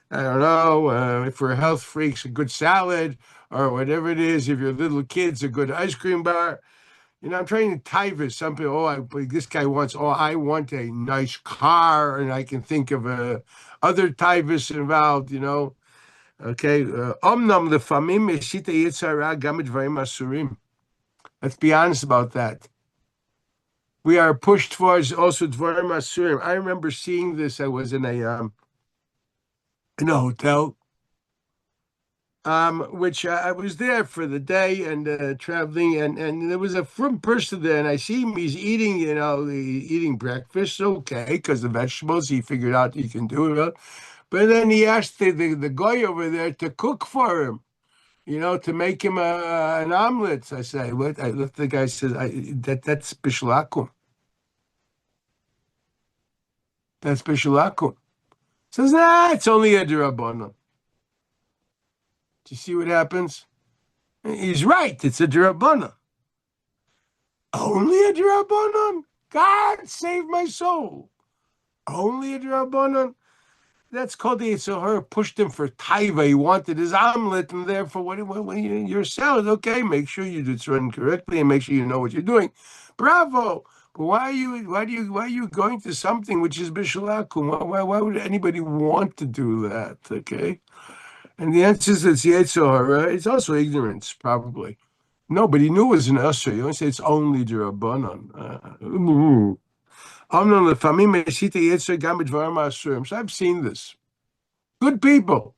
I don't know. If we're health freaks, a good salad or whatever it is. If you're little kids, a good ice cream bar. You know, I'm trying to tivus. Some people, this guy wants, I want a nice car, and I can think of other tivus involved, you know. Okay. Omnam lefamim meshita yitzhara gam dvarim asurim. Let's be honest about that. We are pushed towards also dvarim asurim. I remember seeing this. I was in a hotel, which I was there for the day and traveling, and there was a frum person there, and I see him. He's eating, eating breakfast. Okay, because the vegetables he figured out he can do it. But then he asked the guy over there to cook for him. To make him an omelet. I say, what? The guy says, that's bishalakum. That's bishalakum. Says, it's only a derabanan. Do you see what happens? He's right. It's a derabanan. Only a derabanan? God save my soul. Only a derabanan? That's called the Yitzhahara pushed him for taiva. He wanted his omelet, and therefore, your salad, okay, make sure you do it run correctly and make sure you know what you're doing. Bravo. But why are you going to something which is bishalakum? Why would anybody want to do that? Okay. And the answer is it's Yitzhahara. It's also ignorance, probably. No, but he knew it was an usher. You don't say it's only Durabanan. So I've seen this. Good people.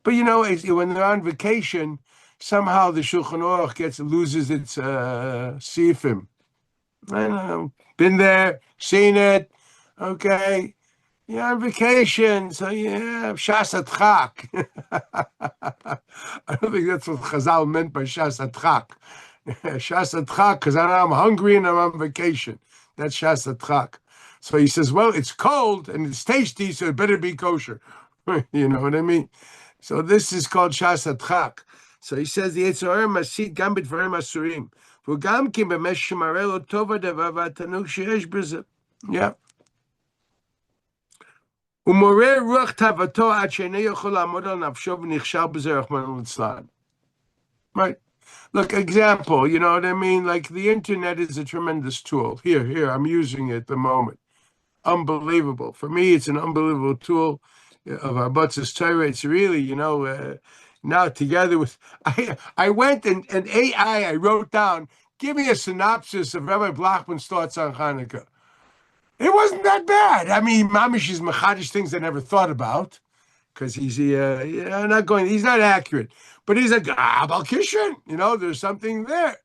But when they're on vacation, somehow the Shulchan Aruch loses its sifim. I don't know. Been there, seen it. Okay. You're on vacation, so Shas Adchak. I don't think that's what Chazal meant by Shas Adchak. Shas Adchak, because I'm hungry and I'm on vacation. That's Shas Adchak. So he says, well, it's cold and it's tasty, so it better be kosher. You know what I mean? So this is called Shas Adchak. So he says, the Yitzhahara masit gam b'dvarim asurim. V'gam ki b'mesh shemareh lo tova davar v'atanug sheyesh b'zeh. Yeah. Umoreh ruach tavato ad she'enei yochol la'amod al nafsho v'nichshal b'zeh rachmana litzlan. Right. Look, example, you know what I mean? Like the internet is a tremendous tool. Here, I'm using it at the moment. Unbelievable. For me, it's an unbelievable tool of our Butz's Torah. It's really, now together with I went and AI, I wrote down, give me a synopsis of Rabbi Blachman's thoughts on Hanukkah. It wasn't that bad. I mean, Mamish is Machadish things I never thought about because he's not accurate, but he's like, Balkishan, there's something there.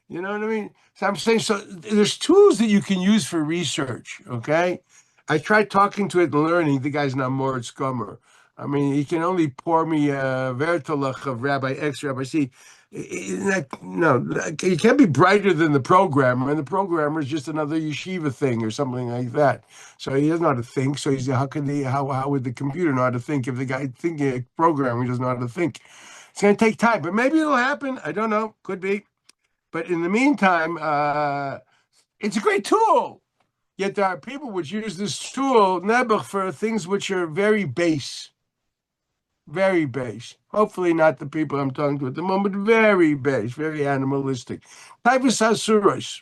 You know what I mean? So I'm saying, so there's tools that you can use for research, okay? I tried talking to it and learning. The guy's not Moritz Gummer. I mean, he can only pour me a Vertalach of Rabbi X, Rabbi C. No, he can't be brighter than the programmer, and the programmer is just another yeshiva thing or something like that. So he doesn't know how to think. So how would the computer know how to think if the guy thinking a programmer doesn't know how to think? It's going to take time, but maybe it'll happen. I don't know. Could be. But in the meantime, it's a great tool. Yet there are people which use this tool, Nebuch, for things which are very base. Very base. Hopefully not the people I'm talking to at the moment. Very base, very animalistic. Typhus Hasuros.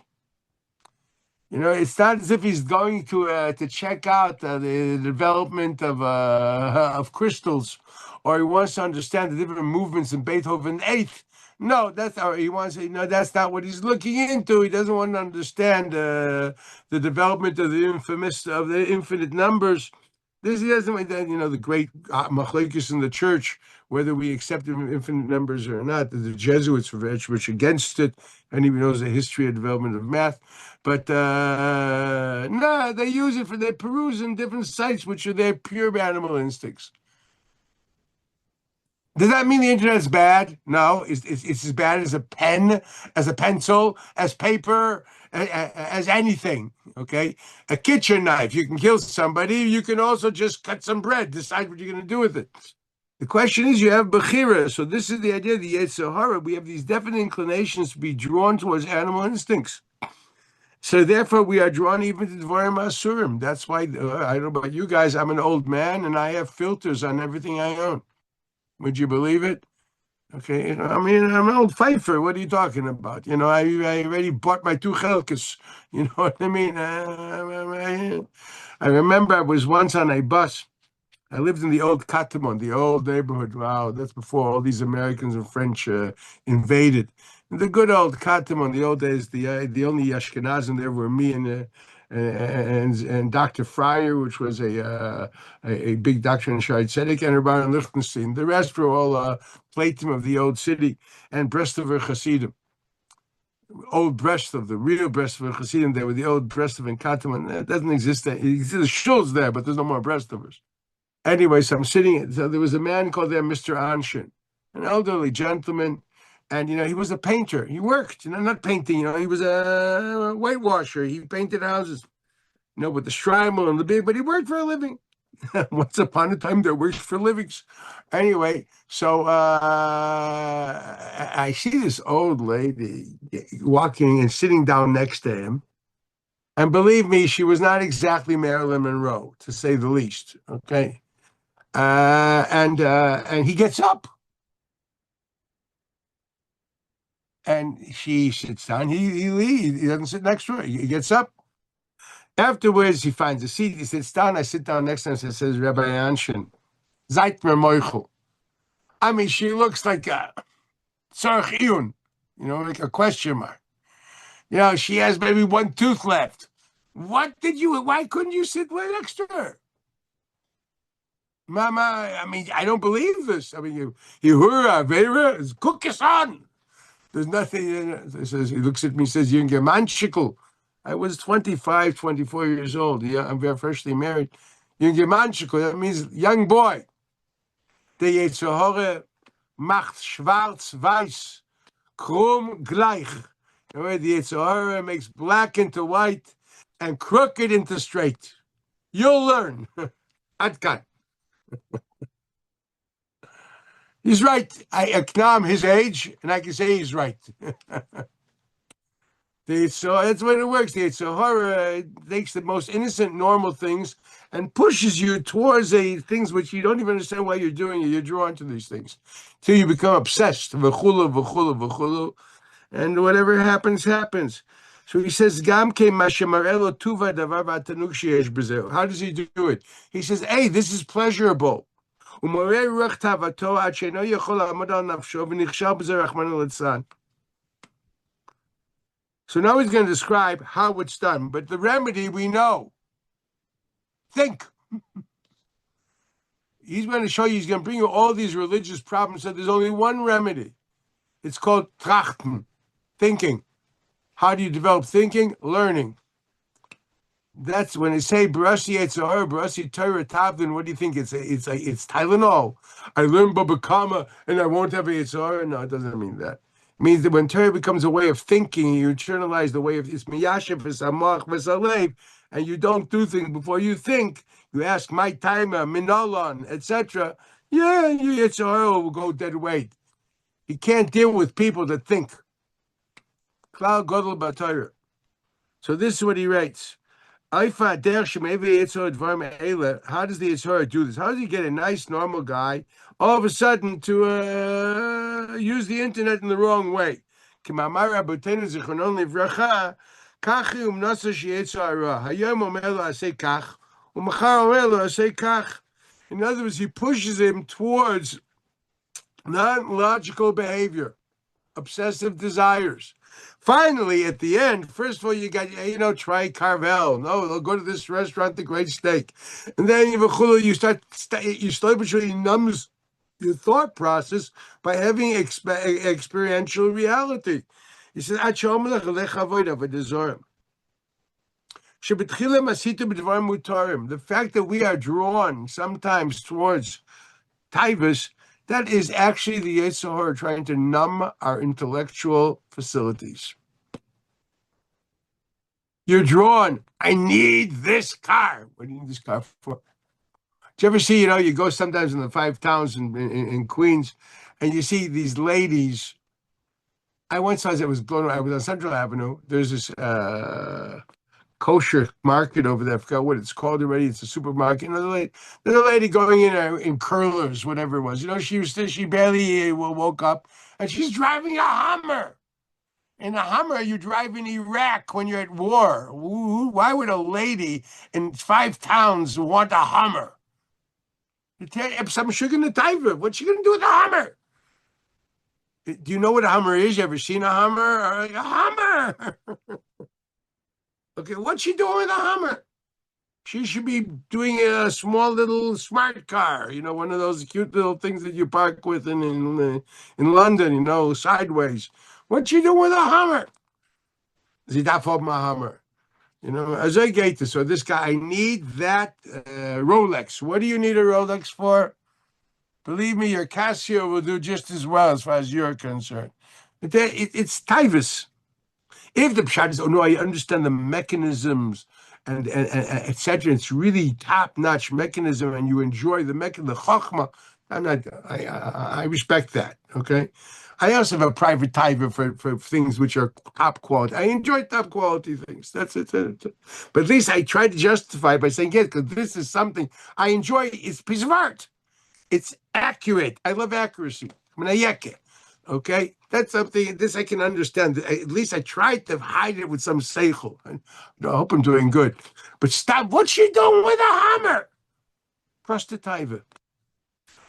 It's not as if he's going to check out the development of crystals, or he wants to understand the different movements in Beethoven Eighth. No, that's how he wants to. No, that's not what he's looking into. He doesn't want to understand the development of the infinite numbers. This he doesn't like that. The great machlokes in the church, whether we accept infinite numbers or not. The Jesuits were very much against it, and even knows the history of development of math. But no, they use it for their perusing different sites, which are their pure animal instincts. Does that mean the internet is bad? No, it's as bad as a pen, as a pencil, as paper, as anything. Okay, a kitchen knife, you can kill somebody. You can also just cut some bread. Decide what you're going to do with it. The question is, you have bechira. So this is the idea of the Yetzer Hara. We have these definite inclinations to be drawn towards animal instincts. So therefore, we are drawn even to Dvarim Asurim. That's why, I don't know about you guys, I'm an old man and I have filters on everything I own. Would you believe it? Okay, I mean, I'm an old Pfeiffer. What are you talking about? I already bought my two chelkes. You know what I mean? I remember I was once on a bus. I lived in the old Katamon, the old neighborhood. Wow, that's before all these Americans and French invaded. The good old Katamon, the old days, the only Ashkenazim there were me and Dr. Fryer, which was a big doctor in Shai Tzedek, and Rabbi Lichtenstein. The rest were all platim of the old city and Brestover Hasidim. Old Brestov, the real Brestover Hasidim. They were the old Brestov and Katamon. It doesn't exist. The shul's there, but there's no more Brestovers. Anyway, so I'm sitting. So there was a man called there Mr. Anshin, an elderly gentleman, and he was a painter. He worked, not painting. He was a whitewasher. He painted houses, with the Schreimel and the big. But he worked for a living. Once upon a time, there worked for livings. Anyway, so I see this old lady walking and sitting down next to him. And believe me, she was not exactly Marilyn Monroe, to say the least. Okay. And he gets up and she sits down. He leaves. He doesn't sit next to her. He gets up. Afterwards, he finds a seat. He sits down. I sit down next to him and says, Rabbi Anshin, Zait mer moichel. I mean, she looks like a tzarech iyun, like a question mark. She has maybe one tooth left. Why couldn't you sit right next to her? Mama, I mean, I don't believe this. I mean, you heard Vera, cook your son. There's nothing. He looks at me and says, Younger manchikel. I was 25, 24 years old. Yeah, I'm very freshly married. Younger manchikel, that means young boy. Der Yetzer Hara macht schwarz weiß, krumm gleich. The Yetzer Hara makes black into white and crooked into straight. You'll learn. Adkan. He's right. I acknowledge his age, and I can say he's right. So that's when it works. The Yetzer Hara takes the most innocent, normal things and pushes you towards things which you don't even understand why you're doing it. You're drawn to these things till you become obsessed. V'chulu, v'chulu, v'chulu, and whatever happens, happens. So he says, "Gam ke mashemarelo tuva davar v'atanuk sheyesh b'zeh." How does he do it? He says, "Hey, this is pleasurable." Umoreh ruach tavato ad she'eno yachol la'amod al nafsho v'nichshal b'zeh rachmana litzlan. So now he's going to describe how it's done. But the remedy we know. Think. He's going to show you, he's going to bring you all these religious problems. So there's only one remedy. It's called trachten, thinking. How do you develop thinking? Learning. That's when they say Barasi Yetzer Hara, Barasi Torah Tavlin. What do you think? It's Tylenol. I learned Baba Kama and I won't have a Yetzer Hara. No, it doesn't mean that. It means that when Torah becomes a way of thinking, you internalize the way of it's miyashiv v'samach v'salev, and you don't do things before you think. You ask my timer, minolon, etc. Yeah, your Yetzer Hara will go dead weight. You can't deal with people that think. Klal Godel B'Torah. So this is what he writes. How does the Yetzer Hara do this? How does he get a nice, normal guy all of a sudden to use the internet in the wrong way? In other words, he pushes him towards non-logical behavior, obsessive desires. Finally, at the end, first of all, you got, try Carvel. No, they'll go to this restaurant, the great steak. And then you slowly numbs your thought process by having experiential reality. He says, the fact that we are drawn sometimes towards taivas, that is actually the Yetzer Hara trying to numb our intellectual facilities. You're drawn. I need this car. What do you need this car for? Do you ever see, you go sometimes in the five towns in Queens, and you see these ladies. I once saw it was blown away. I was on Central Avenue. There's this kosher market over there. I forgot what it's called already. It's a supermarket. There's a lady going in curlers, whatever it was. She barely woke up, and she's driving a Hummer. In a Hummer, you drive in Iraq when you're at war. Why would a lady in five towns want a Hummer? Some sugar in the Taiva. What's she going to do with a Hummer? Do you know what a Hummer is? You ever seen a Hummer? A Hummer! Okay, what's she doing with a Hummer? She should be doing a small little smart car, one of those cute little things that you park with in London, sideways. What's she doing with a Hummer? Sie darf haben a Hummer. As I get this, so this guy, I need that Rolex. What do you need a Rolex for? Believe me, your Casio will do just as well as far as you're concerned. It's taivas. If the pshat is, I understand the mechanisms and etc. It's really top-notch mechanism, and you enjoy the chachma. I respect that. Okay. I also have a private taiva for things which are top quality. I enjoy top quality things. That's it. But at least I try to justify it by saying, yes, because this is something I enjoy. It's a piece of art. It's accurate. I love accuracy. Okay? That's something, this I can understand. At least I tried to hide it with some seichel. I hope I'm doing good. But stop. What's she doing with a Hummer? Prostitute.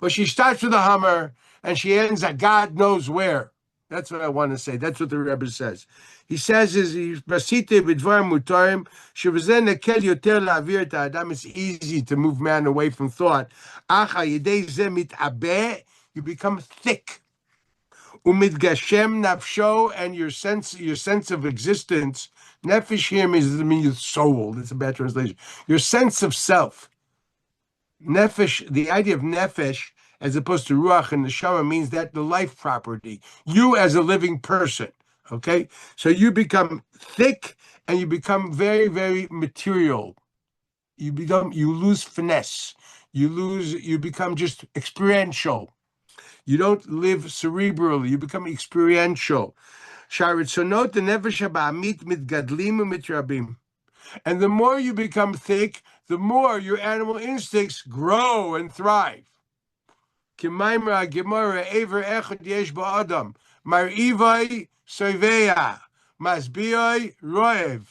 Well, she starts with a Hummer, and she ends at God knows where. That's what I want to say. That's what the Rebbe says. He says, it's easy to move man away from thought. You become thick. And your sense of existence. Nefesh here means soul. That's a bad translation. Your sense of self. Nefesh, the idea of nefesh, as opposed to ruach and neshama, means that the life property, you as a living person, okay? So you become thick and you become very, very material. You lose finesse. You become just experiential. You don't live cerebrally. You become experiential. Sharitzonot the nefesh ha'ba'amit mitgadlim u'mitrabim. And the more you become thick, the more your animal instincts grow and thrive. Kimaimra Gemara Ever Echad Yesh Ba'adam Mar'ivai Soiveya Masbioi Roev.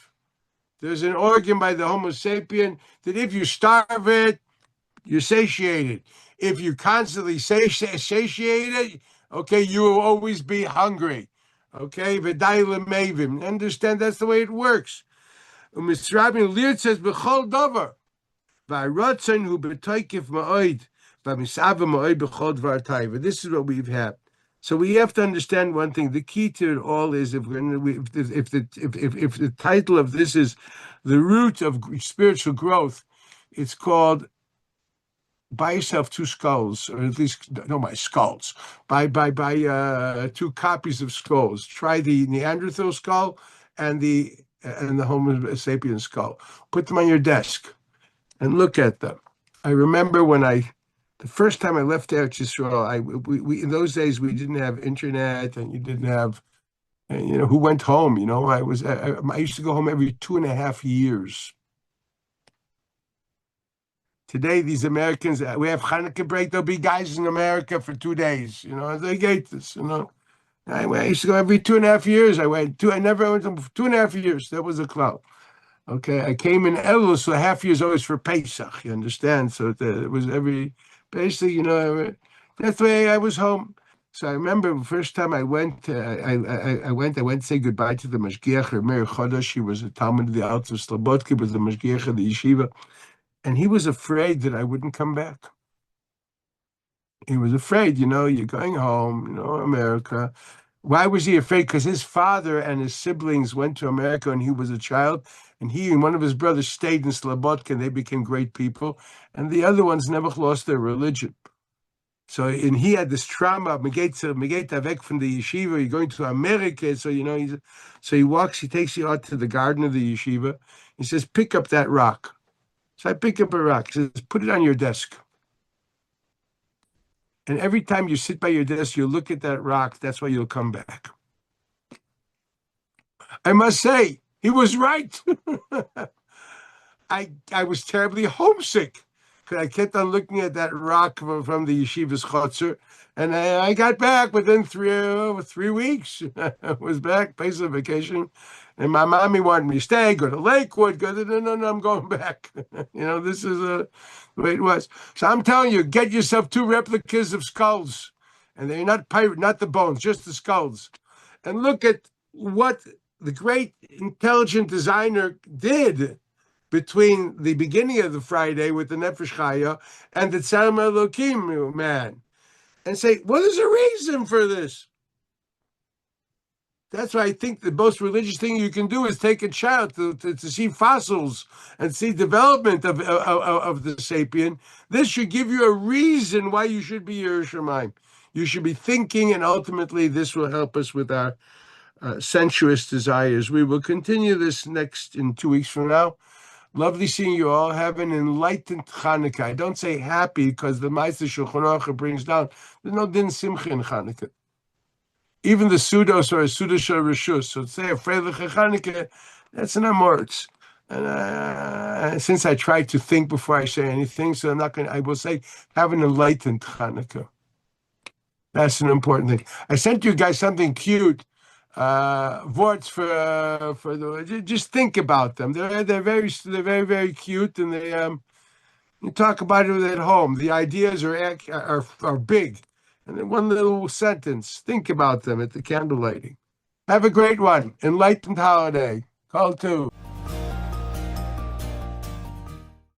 There's an organ by the Homo sapien that if you starve it, you're satiated. If you constantly satiate it, okay, you will always be hungry. Okay, v'dai mevim. Understand that's the way it works. U'misrabim lirt says b'chol davar. V'aratzon hu b'toykif ma'oid. V'misava ma'oid b'chol dvar taiva. This is what we've had. So we have to understand one thing. The key to it all is if the title of this is the root of spiritual growth, it's called buy yourself two skulls, or at least no, my skulls. Buy 2 copies of skulls. Try the Neanderthal skull and the Homo sapien skull. Put them on your desk and look at them. I remember when the first time I left Eretz Yisrael, we in those days we didn't have internet, and you didn't have, who went home. I used to go home every 2.5 years. Today, these Americans, we have Hanukkah break. There'll be guys in America for 2 days. They get this. I used to go every 2.5 years. I never went to 2.5 years. That was a cloud. Okay, I came in Elul, so half year's always for Pesach. You understand? So it was basically, that's the way I was home. So I remember the first time I went, I went to say goodbye to the Mashgiach, or Meir Chodesh. He was a Talmud of the Alter Slobodka, was the Mashgiach of the yeshiva. And he was afraid that I wouldn't come back. He was afraid, you're going home, America. Why was he afraid? Because his father and his siblings went to America when he was a child, and he and one of his brothers stayed in Slobodka, and they became great people, and the other ones never lost their religion. So, and he had this trauma, Megeta weg from the yeshiva, you're going to America, so, he takes you out to the garden of the yeshiva, he says, pick up that rock. So I pick up a rock, he says, put it on your desk. And every time you sit by your desk, you look at that rock, that's why you'll come back. I must say, he was right. I was terribly homesick because I kept on looking at that rock from the yeshiva's chotzer, and I got back within 3 weeks. I was back, Pesach vacation, and my mommy wanted me to stay, go to Lakewood, no, I'm going back. This is the way it was. So I'm telling you, get yourself 2 replicas of skulls, and they're not the bones, just the skulls, and look at what the great intelligent designer did between the beginning of the Friday with the Nefesh Chaya and the Tzalem Elokim man, and say, what is the reason for this? That's why I think the most religious thing you can do is take a child to see fossils and see development of the sapien. This should give you a reason why you should be Yerei Shamayim. You should be thinking, and ultimately this will help us with our sensuous desires. We will continue this in 2 weeks from now. Lovely seeing you all. Have an enlightened Hanukkah. I don't say happy because the Meister Shulchan Aruch brings down, there's no din simcha in Hanukkah. Even the pseudos are a pseudos or rishus. So to say a freilich Hanukkah, that's an amorts. And since I try to think before I say anything, so I will say, have an enlightened Hanukkah. That's an important thing. I sent you guys something cute. Words for the, just think about them. They're very, very cute, and they you talk about it at home. The ideas are big, and then one little sentence. Think about them at the candle lighting. Have a great one. Enlightened holiday. Call 2.